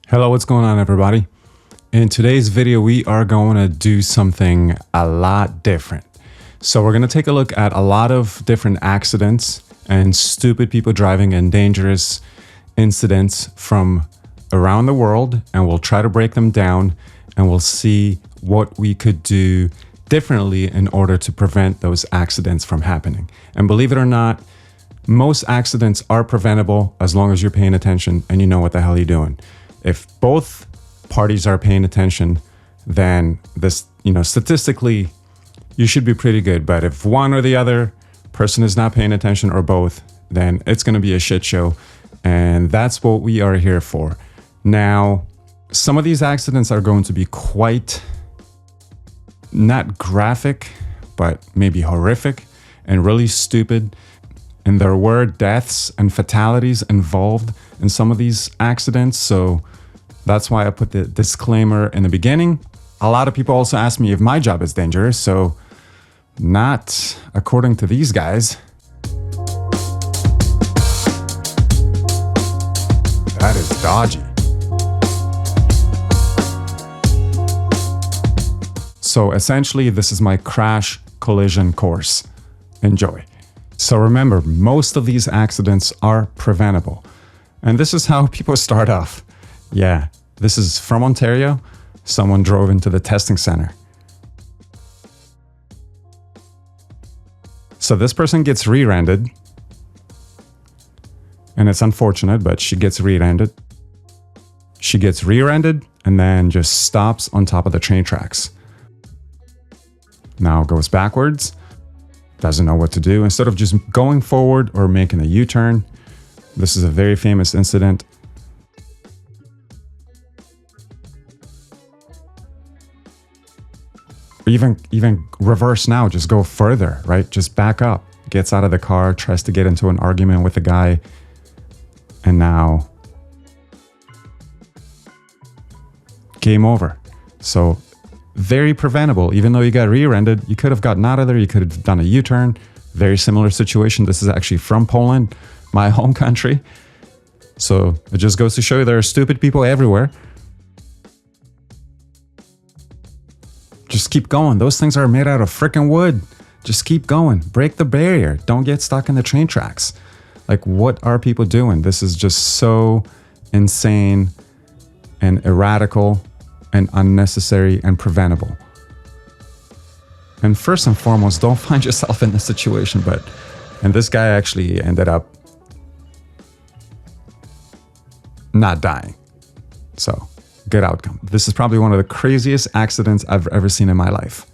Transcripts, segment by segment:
Hello, what's going on, everybody? In today's video, we are going to do something a lot different. So we're going to take a look at a lot of different accidents and stupid people driving and dangerous incidents from around the world, and we'll try to break them down and we'll see what we could do differently in order to prevent those accidents from happening. And believe it or not, most accidents are preventable as long as you're paying attention and you know what the hell you're doing. If both parties are paying attention, then this, statistically, you should be pretty good. But if one or the other person is not paying attention, or both, then it's going to be a shit show. And that's what we are here for. Now, some of these accidents are going to be quite, not graphic, but maybe horrific and really stupid. And there were deaths and fatalities involved in some of these accidents. So that's why I put the disclaimer in the beginning. A lot of people also ask me if my job is dangerous. So not according to these guys. That is dodgy. So essentially, this is my crash collision course. Enjoy. So remember, most of these accidents are preventable. And this is how people start off. Yeah, this is from Ontario. Someone drove into the testing center. So this person gets rear-ended. And it's unfortunate, but she gets rear-ended. She gets rear-ended and then just stops on top of the train tracks. Now goes backwards. Doesn't know what to do. Instead of just going forward or making a U-turn, this is a very famous incident. Even reverse now, just go further, right? Just back up, gets out of the car, tries to get into an argument with the guy, and now game over. So very preventable. Even though you got rear-ended, you could have gotten out of there. You could have done a U-turn. Very similar situation. This is actually from Poland, my home country. So it just goes to show you there are stupid people everywhere. Just keep going. Those things are made out of freaking wood. Just keep going. Break the barrier. Don't get stuck in the train tracks. Like, what are people doing? This is just so insane and erratical and unnecessary and preventable. And first and foremost, don't find yourself in this situation. And this guy actually ended up not dying. So good outcome. This is probably one of the craziest accidents I've ever seen in my life.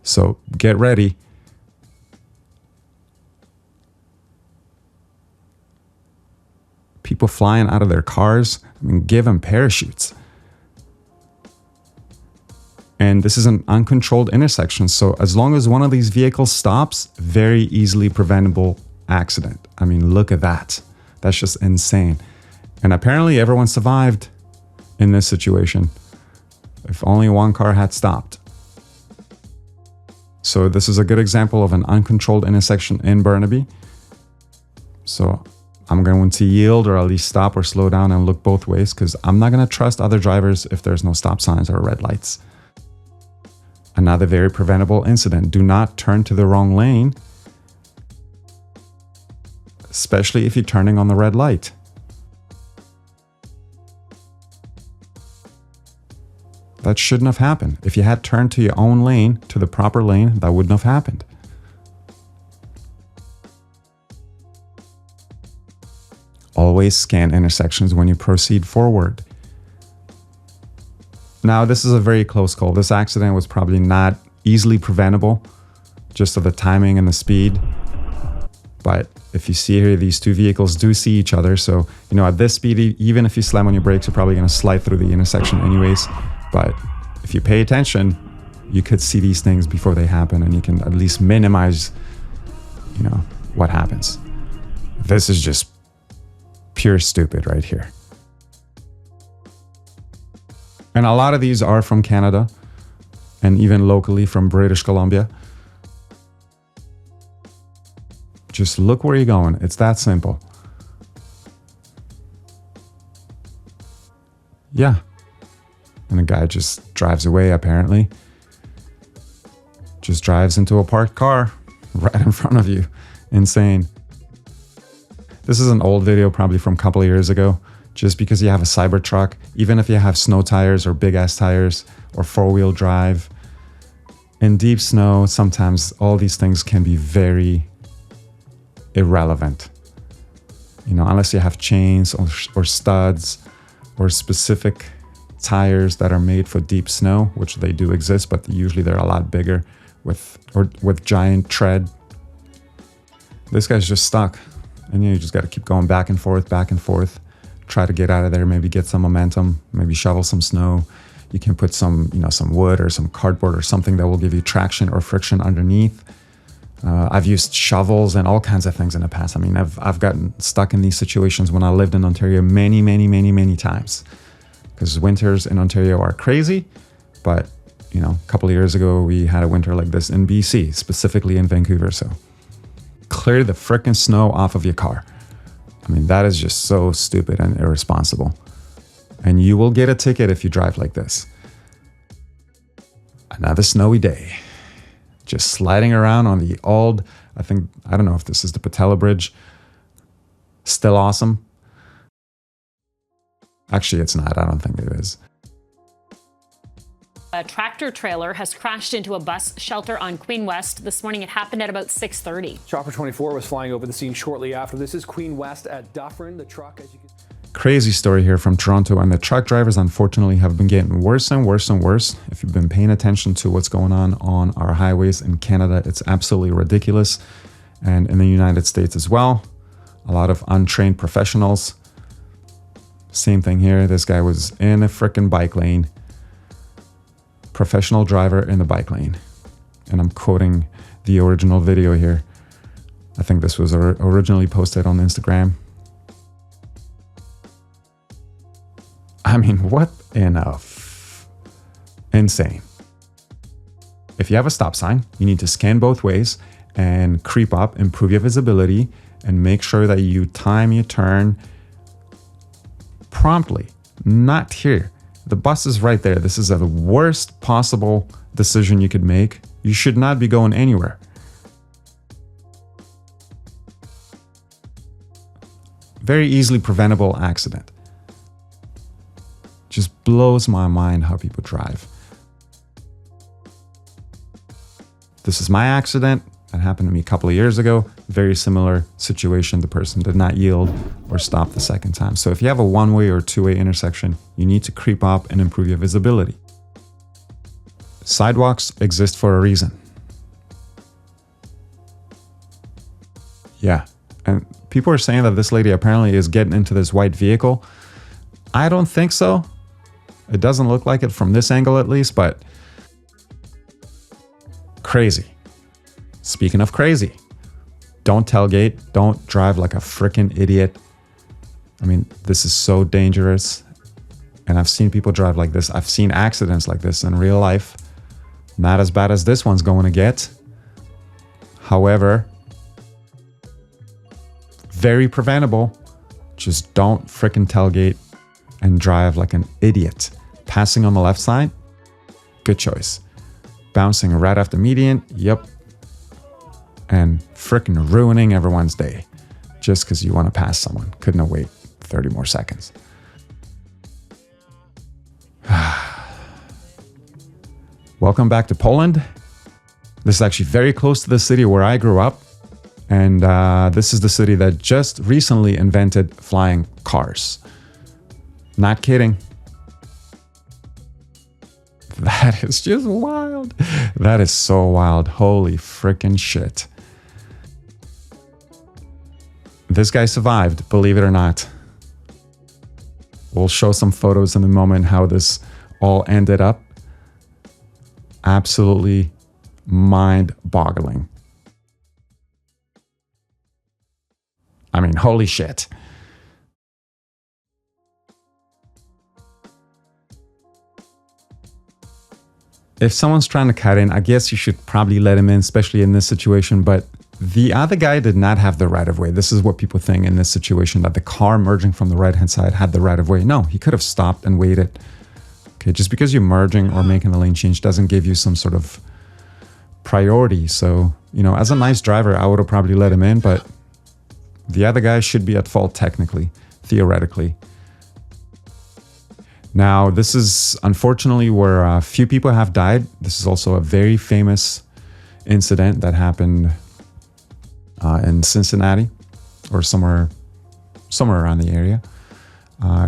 So get ready. People flying out of their cars. Give them parachutes. And this is an uncontrolled intersection. So as long as one of these vehicles stops, very easily preventable accident. Look at that. That's just insane. And apparently everyone survived in this situation. If only one car had stopped. So this is a good example of an uncontrolled intersection in Burnaby. So I'm going to yield, or at least stop or slow down and look both ways, because I'm not going to trust other drivers if there's no stop signs or red lights. Another very preventable incident. Do not turn to the wrong lane, especially if you're turning on the red light. That shouldn't have happened. If you had turned to your own lane, to the proper lane, that wouldn't have happened. Always scan intersections when you proceed forward. Now, this is a very close call. This accident was probably not easily preventable, just of the timing and the speed. But if you see here, these two vehicles do see each other. So, at this speed, even if you slam on your brakes, you're probably going to slide through the intersection anyways. But if you pay attention, you could see these things before they happen, and you can at least minimize, what happens. This is just pure stupid right here. And a lot of these are from Canada and even locally from British Columbia. Just look where you're going. It's that simple. Yeah. And the guy just drives away, apparently. Just drives into a parked car right in front of you. Insane. This is an old video, probably from a couple of years ago. Just because you have a Cybertruck, even if you have snow tires or big ass tires or four-wheel drive, in deep snow, sometimes all these things can be very irrelevant. You know, unless you have chains or studs or specific tires that are made for deep snow, which they do exist, but usually they're a lot bigger with giant tread. This guy's just stuck, and you just got to keep going back and forth, try to get out of there, maybe get some momentum, maybe shovel some snow. You can put some, some wood or some cardboard or something that will give you traction or friction underneath. I've used shovels and all kinds of things in the past. I mean, I've gotten stuck in these situations when I lived in Ontario many times, because winters in Ontario are crazy. But, a couple of years ago, we had a winter like this in BC, specifically in Vancouver. So clear the frickin' snow off of your car. I mean, that is just so stupid and irresponsible. And you will get a ticket if you drive like this. Another snowy day. Just sliding around on the old, I don't know if this is the Patella Bridge. Still awesome. Actually, it's not. I don't think it is. A tractor trailer has crashed into a bus shelter on Queen West this morning. It happened at about 6:30. Chopper 24 was flying over the scene shortly after. This is Queen West at Dufferin. The truck, as you can... Crazy story here from Toronto, and the truck drivers unfortunately have been getting worse and worse. If you've been paying attention to what's going on our highways in Canada, it's absolutely ridiculous. And in the United States as well, a lot of untrained professionals. Same thing here. This guy was in a freaking bike lane. Professional driver in the bike lane. And I'm quoting the original video here. I think this was originally posted on Instagram. I mean, what insane. If you have a stop sign, you need to scan both ways and creep up, improve your visibility, and make sure that you time your turn promptly. Not here. The bus is right there. This is the worst possible decision you could make. You should not be going anywhere. Very easily preventable accident. Just blows my mind how people drive. This is my accident. That happened to me a couple of years ago. Very similar situation. The person did not yield or stop the second time. So if you have a one-way or two-way intersection, you need to creep up and improve your visibility. Sidewalks exist for a reason. Yeah. And people are saying that this lady apparently is getting into this white vehicle. I don't think so. It doesn't look like it from this angle at least, but crazy. Speaking of crazy, don't tailgate, don't drive like a freaking idiot. I mean, this is so dangerous. And I've seen people drive like this. I've seen accidents like this in real life. Not as bad as this one's going to get. However, very preventable. Just don't freaking tailgate and drive like an idiot. Passing on the left side, good choice. Bouncing right after median, yep. And freaking ruining everyone's day just because you want to pass someone. Couldn't wait 30 more seconds. Welcome back to Poland. This is actually very close to the city where I grew up. And this is the city that just recently invented flying cars. Not kidding. That is just wild. That is so wild. Holy freaking shit. This guy survived, believe it or not. We'll show some photos in a moment how this all ended up. Absolutely mind-boggling. I mean, holy shit. If someone's trying to cut in, I guess you should probably let him in, especially in this situation, but The other guy did not have the right of way. This is what people think in this situation, that the car merging from the right-hand side had the right of way. No, he could have stopped and waited. Okay, just because you're merging or making a lane change doesn't give you some sort of priority. So, you know, as a nice driver, I would have probably let him in, but the other guy should be at fault technically, theoretically. Now, this is unfortunately where a few people have died. This is also a very famous incident that happened in Cincinnati or somewhere around the area.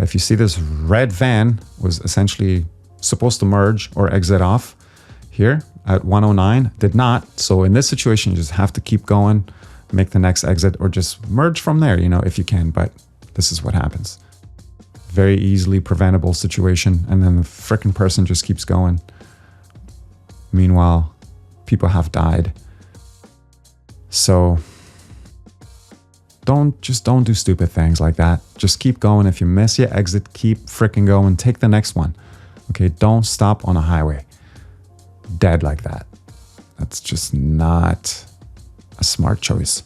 If you see, this red van was essentially supposed to merge or exit off here at 109, did not. So in this situation, you just have to keep going, make the next exit, or just merge from there, you know, if you can. But this is what happens. Very easily preventable situation. And then the frickin' person just keeps going. Meanwhile, people have died. So don't do stupid things like that. Just keep going. If you miss your exit, keep frickin' going. Take the next one. Okay, don't stop on a highway dead like that. That's just not a smart choice.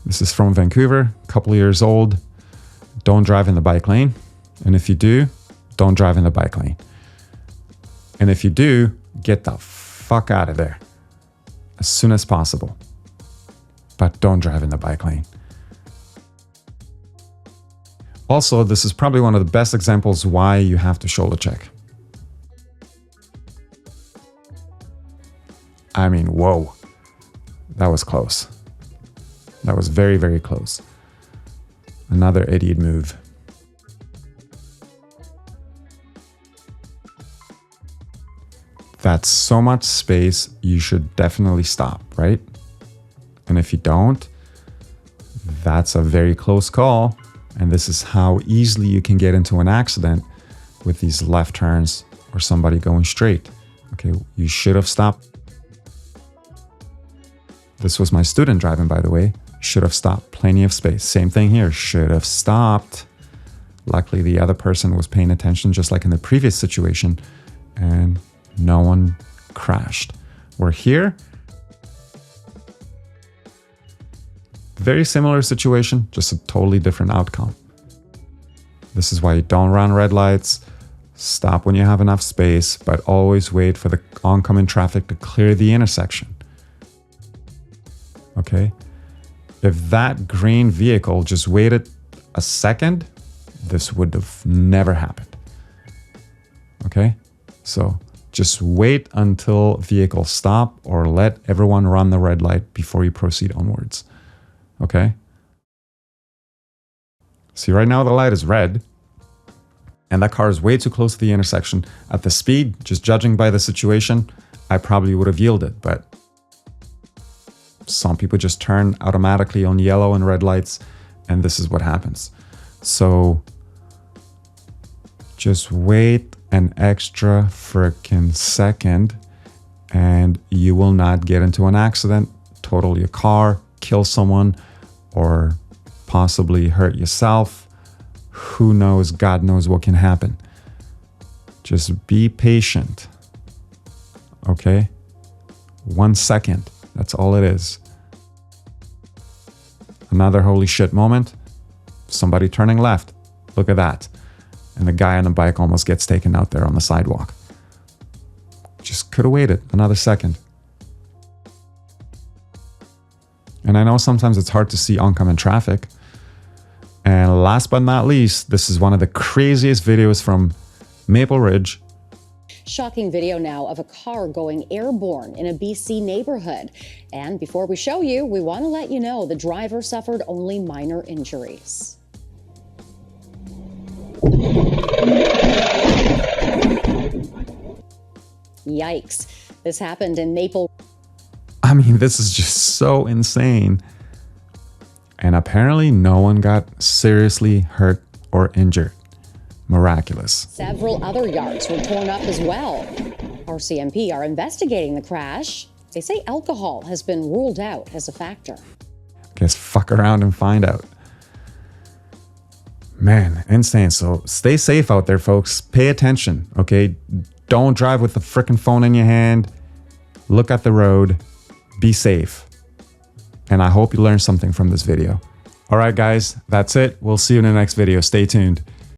This is from Vancouver, a couple of years old. Don't drive in the bike lane. And if you do, don't drive in the bike lane. And if you do, get the fuck out of there as soon as possible. But don't drive in the bike lane. Also, this is probably one of the best examples why you have to shoulder check. I mean, whoa, that was close. That was very, very close. Another idiot move. That's so much space, you should definitely stop, right? And if you don't, that's a very close call. And this is how easily you can get into an accident with these left turns or somebody going straight. Okay, you should have stopped. This was my student driving, by the way. Should have stopped. Plenty of space. Same thing here. Should have stopped. Luckily, the other person was paying attention, just like in the previous situation, and no one crashed. We're here. Very similar situation, just a totally different outcome. This is why you don't run red lights. Stop when you have enough space, but always wait for the oncoming traffic to clear the intersection. Okay? If that green vehicle just waited a second, this would have never happened. Okay? So just wait until vehicles stop or let everyone run the red light before you proceed onwards. Okay? See, right now the light is red and that car is way too close to the intersection. At the speed, just judging by the situation, I probably would have yielded, but some people just turn automatically on yellow and red lights, and this is what happens. So just wait an extra freaking second and you will not get into an accident, total your car, kill someone, or possibly hurt yourself. Who knows? God knows what can happen. Just be patient. Okay? 1 second. That's all it is. Another holy shit moment. Somebody turning left. Look at that. And the guy on the bike almost gets taken out there on the sidewalk. Just could have waited another second. And I know sometimes it's hard to see oncoming traffic. And last but not least, this is one of the craziest videos from Maple Ridge. Shocking video now of a car going airborne in a BC neighborhood. And before we show you, we want to let you know the driver suffered only minor injuries. Yikes. This happened in Maple. I mean, this is just so insane. And apparently no one got seriously hurt or injured. Miraculous. Several other yards were torn up as well. RCMP are investigating the crash. They say alcohol has been ruled out as a factor. Guess fuck around and find out. Man, insane. So stay safe out there, folks. Pay attention, okay? Don't drive with the frickin' phone in your hand. Look at the road. Be safe. And I hope you learned something from this video. All right, guys, that's it. We'll see you in the next video. Stay tuned.